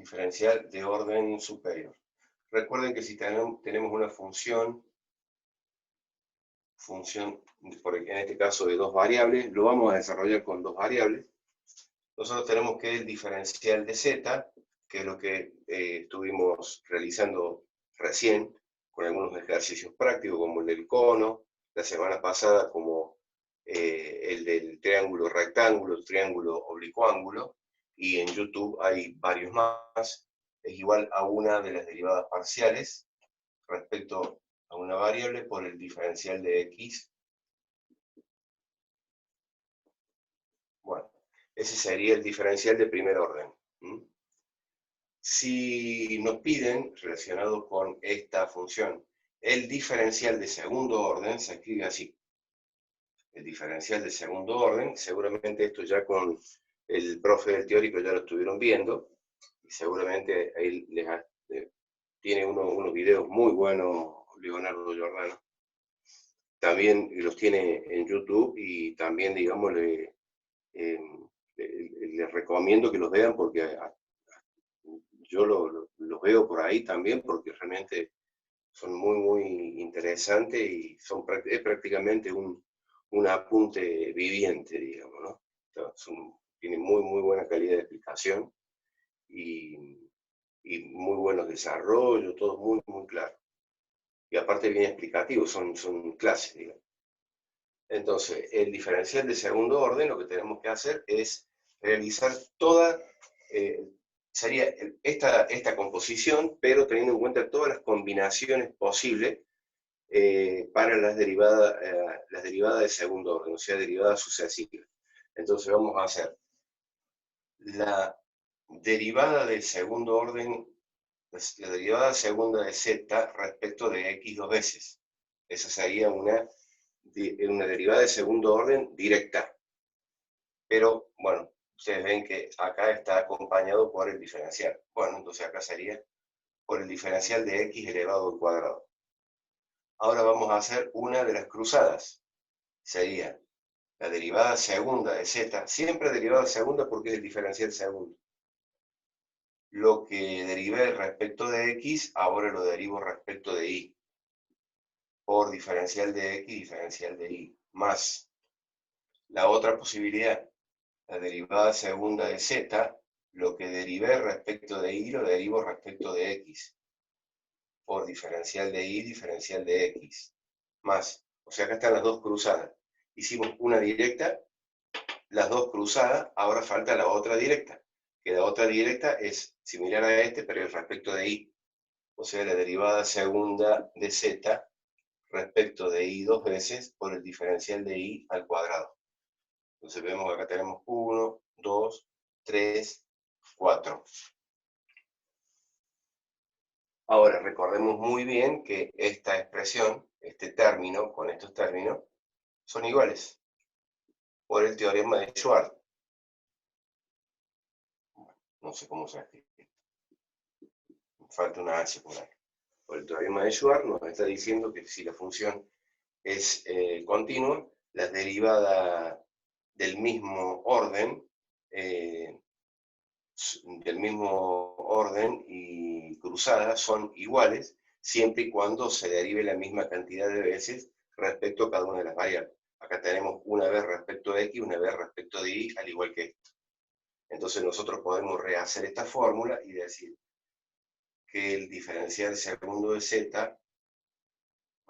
diferencial de orden superior. Recuerden que si tenemos una función, en este caso de dos variables, lo vamos a desarrollar con dos variables. Nosotros tenemos que el diferencial de z, que es lo que estuvimos realizando recién, con algunos ejercicios prácticos, como el del cono, la semana pasada como el del triángulo rectángulo, triángulo oblicuángulo, y en YouTube hay varios más, es igual a una de las derivadas parciales respecto a una variable por el diferencial de x. Bueno, ese sería el diferencial de primer orden. Si nos piden, relacionado con esta función, el diferencial de segundo orden, se escribe así. El diferencial de segundo orden, seguramente esto ya con el profe del teórico ya lo estuvieron viendo, y seguramente ahí tiene unos videos muy buenos, Leonardo Giordano. También los tiene en YouTube y también, digamos, les recomiendo que los vean porque yo los veo por ahí también porque realmente son muy, muy interesantes y es prácticamente un apunte viviente, digamos, ¿no? Tienen muy, muy buena calidad de explicación y muy buenos desarrollos, todo muy, muy claro. Y aparte bien explicativo, son clases, digamos. Entonces, el diferencial de segundo orden, lo que tenemos que hacer es realizar toda, sería esta composición, pero teniendo en cuenta todas las combinaciones posibles para las derivadas de segundo orden, o sea, derivadas sucesivas. Entonces vamos a hacer la derivada del segundo orden, la derivada segunda de z respecto de x dos veces. Esa sería una derivada de segundo orden directa. Pero, bueno, ustedes ven que acá está acompañado por el diferencial. Bueno, entonces acá sería por el diferencial de x elevado al cuadrado. Ahora vamos a hacer una de las cruzadas. Sería la derivada segunda de z, siempre derivada segunda porque es el diferencial segundo. Lo que derivé respecto de x, ahora lo derivo respecto de y. Por diferencial de x, diferencial de y, más la otra posibilidad, la derivada segunda de z, lo que derivé respecto de y, lo derivo respecto de x. Por diferencial de y, diferencial de x, más. O sea, acá están las dos cruzadas. Hicimos una directa, las dos cruzadas, ahora falta la otra directa, que la otra directa es similar a pero es respecto de y. O sea, la derivada segunda de z respecto de y dos veces por el diferencial de y al cuadrado. Entonces vemos que acá tenemos 1, 2, 3, 4. Ahora, recordemos muy bien que esta expresión, este término, con estos términos, son iguales por el teorema de Schwarz. No sé cómo se escribe. Falta una H por ahí. Por el teorema de Schwarz nos está diciendo que si la función es continua, las derivadas del mismo orden y cruzadas son iguales siempre y cuando se derive la misma cantidad de veces respecto a cada una de las variables. Acá tenemos una vez respecto de x, una vez respecto de y, al igual que esto. Entonces nosotros podemos rehacer esta fórmula y decir que el diferencial segundo de z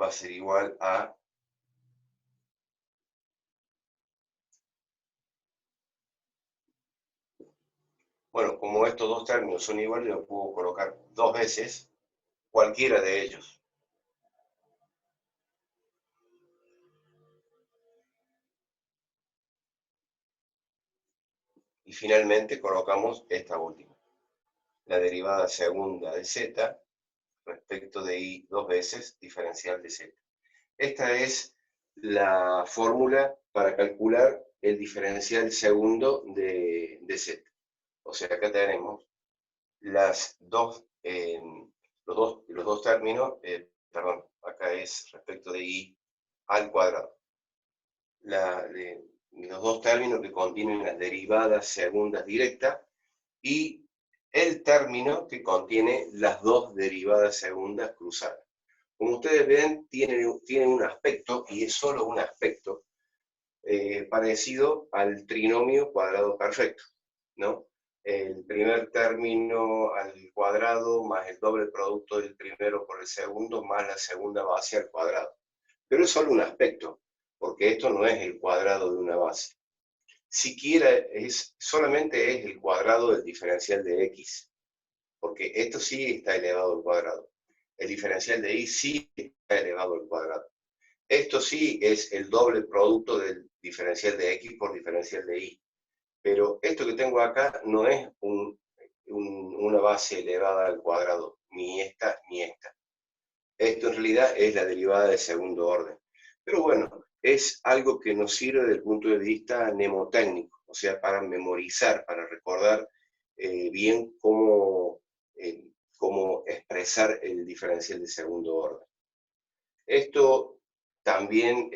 va a ser igual a bueno, como estos dos términos son iguales, lo puedo colocar dos veces, cualquiera de ellos. Y finalmente colocamos esta última. La derivada segunda de z respecto de y dos veces diferencial de z. Esta es la fórmula para calcular el diferencial segundo de z. O sea, acá tenemos los dos términos, perdón, acá es respecto de y al cuadrado. Los dos términos que contienen las derivadas segundas directas y el término que contiene las dos derivadas segundas cruzadas. Como ustedes ven, tiene un aspecto, y es solo un aspecto, parecido al trinomio cuadrado perfecto, ¿no? El primer término al cuadrado más el doble producto del primero por el segundo más la segunda base al cuadrado. Pero es solo un aspecto, porque esto no es el cuadrado de una base. Siquiera solamente es el cuadrado del diferencial de x, porque esto sí está elevado al cuadrado. El diferencial de y sí está elevado al cuadrado. Esto sí es el doble producto del diferencial de x por diferencial de y. Pero esto que tengo acá no es una base elevada al cuadrado, ni esta ni esta. Esto en realidad es la derivada de segundo orden. Pero bueno, es algo que nos sirve desde el punto de vista mnemotécnico, o sea, para memorizar, para recordar bien cómo expresar el diferencial de segundo orden. Esto también,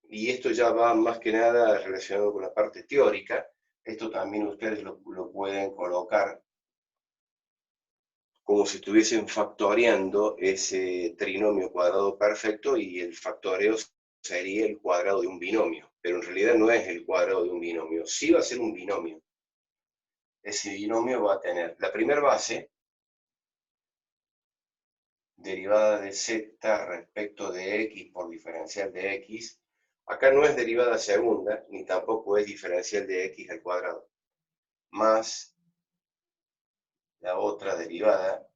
y esto ya va más que nada relacionado con la parte teórica, esto también ustedes lo pueden colocar como si estuviesen factoreando ese trinomio cuadrado perfecto, y el factoreo sería el cuadrado de un binomio, pero en realidad no es el cuadrado de un binomio, sí va a ser un binomio. Ese binomio va a tener la primera base, derivada de z respecto de x por diferencial de x. Acá no es derivada segunda, ni tampoco es diferencial de x al cuadrado, más la otra derivada.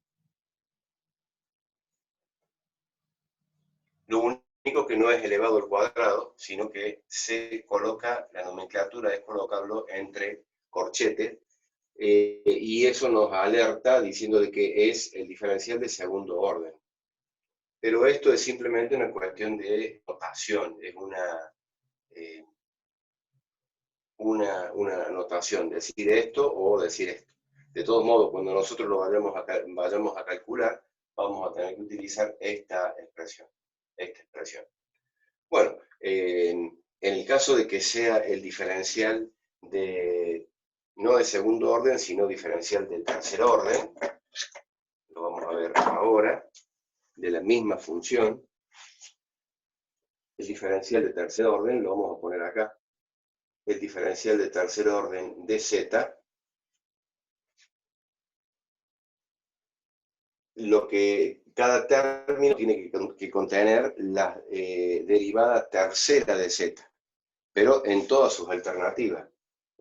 Lo único que no es elevado al cuadrado, sino que se coloca, la nomenclatura es colocarlo entre corchetes, y eso nos alerta diciendo de que es el diferencial de segundo orden. Pero esto es simplemente una cuestión de notación, es una notación, decir esto o decir esto. De todos modos, cuando nosotros lo vayamos a calcular, vamos a tener que utilizar esta expresión. Bueno, en el caso de que sea el diferencial no de segundo orden, sino diferencial del tercer orden, lo vamos a ver ahora, de la misma función, el diferencial de tercer orden, lo vamos a poner acá, el diferencial de tercer orden de z, lo que cada término tiene que contener la derivada tercera de z, pero en todas sus alternativas.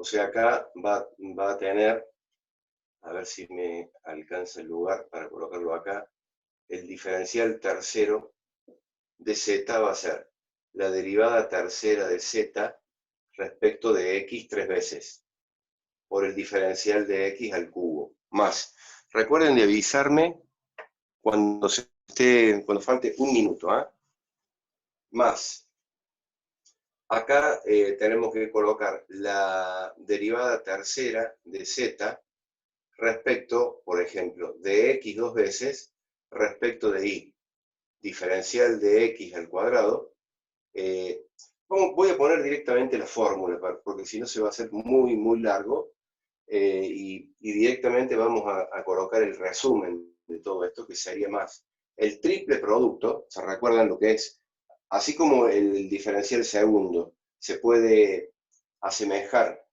O sea, acá va a tener, a ver si me alcanza el lugar para colocarlo acá, el diferencial tercero de z va a ser la derivada tercera de z respecto de x 3 veces, por el diferencial de x al cubo, más. Recuerden de avisarme cuando falte un minuto, ¿eh? Más. Acá tenemos que colocar la derivada tercera de z respecto, por ejemplo, de x 2 veces respecto de y. Diferencial de x al cuadrado. Voy a poner directamente la fórmula, porque si no se va a hacer muy, muy largo, y directamente vamos a colocar el resumen de todo esto, que sería más el triple producto. ¿Se recuerdan lo que es? Así como el diferencial segundo se puede asemejar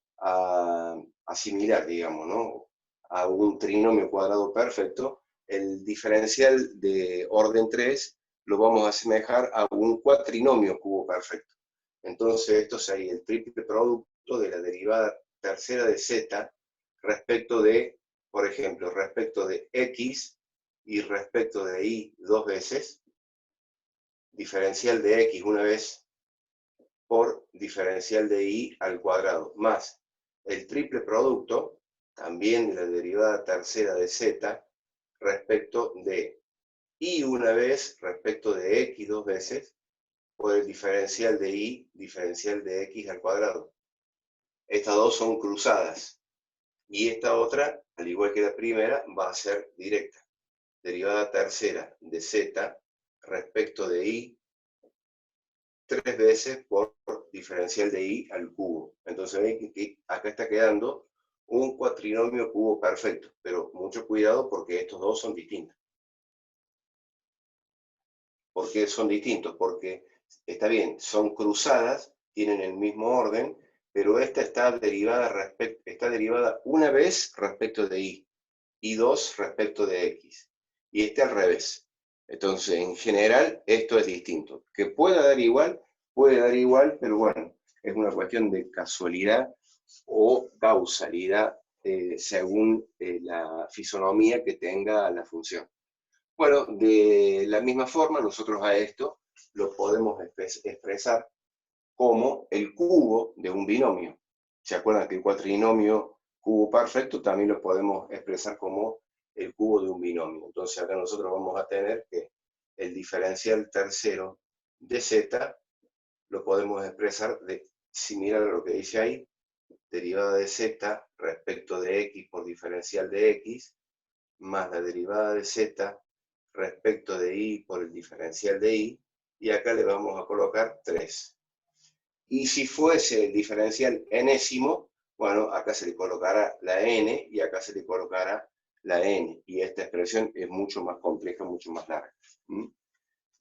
asimilar, digamos, ¿no?, a un trinomio cuadrado perfecto, el diferencial de orden 3 lo vamos a asemejar a un cuatrinomio cubo perfecto. Entonces esto sería el triple producto de la derivada tercera de z respecto de, por ejemplo, respecto de x y respecto de y 2 veces, diferencial de x una vez por diferencial de y al cuadrado, más el triple producto, también de la derivada tercera de z, respecto de y una vez respecto de x 2 veces, por el diferencial de y, diferencial de x al cuadrado. Estas dos son cruzadas, y esta otra, al igual que la primera, va a ser directa. Derivada tercera de z respecto de y 3 veces por diferencial de y al cubo. Entonces ven que acá está quedando un cuatrinomio cubo perfecto, pero mucho cuidado porque estos dos son distintos. ¿Por qué son distintos? Porque, está bien, son cruzadas, tienen el mismo orden, pero esta está derivada una vez respecto de y dos respecto de x. Y este al revés. Entonces, en general, esto es distinto. Que puede dar igual, pero bueno, es una cuestión de casualidad o causalidad según la fisonomía que tenga la función. Bueno, de la misma forma, nosotros a esto lo podemos expresar como el cubo de un binomio. ¿Se acuerdan que el cuatrinomio cubo perfecto también lo podemos expresar como el cubo de un binomio? Entonces acá nosotros vamos a tener que el diferencial tercero de z lo podemos expresar similar a lo que dice ahí, derivada de z respecto de x por diferencial de x, más la derivada de z respecto de y por el diferencial de y acá le vamos a colocar 3. Y si fuese el diferencial enésimo, bueno, acá se le colocará la n y acá se le colocará la n, y esta expresión es mucho más compleja, mucho más larga.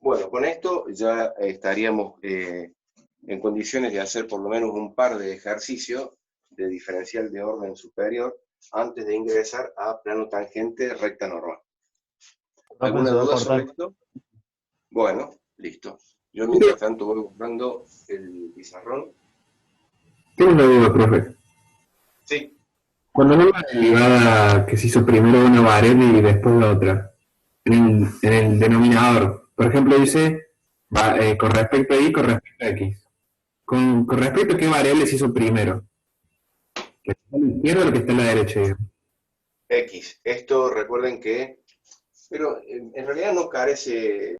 Bueno, con esto ya estaríamos en condiciones de hacer por lo menos un par de ejercicios de diferencial de orden superior antes de ingresar a plano tangente recta normal. ¿Alguna Se va a duda sobre cortar. esto? Bueno, listo. Yo mientras tanto voy buscando el pizarrón. Tengo una duda, profe. Sí. Cuando veo la derivada que se hizo primero una variable y después la otra, en el denominador, por ejemplo, dice con respecto a y con respecto a x. Con respecto a qué variable se hizo primero. ¿Que está a la izquierda o lo que está a la derecha? Digamos? X. Esto recuerden que, pero en realidad no carece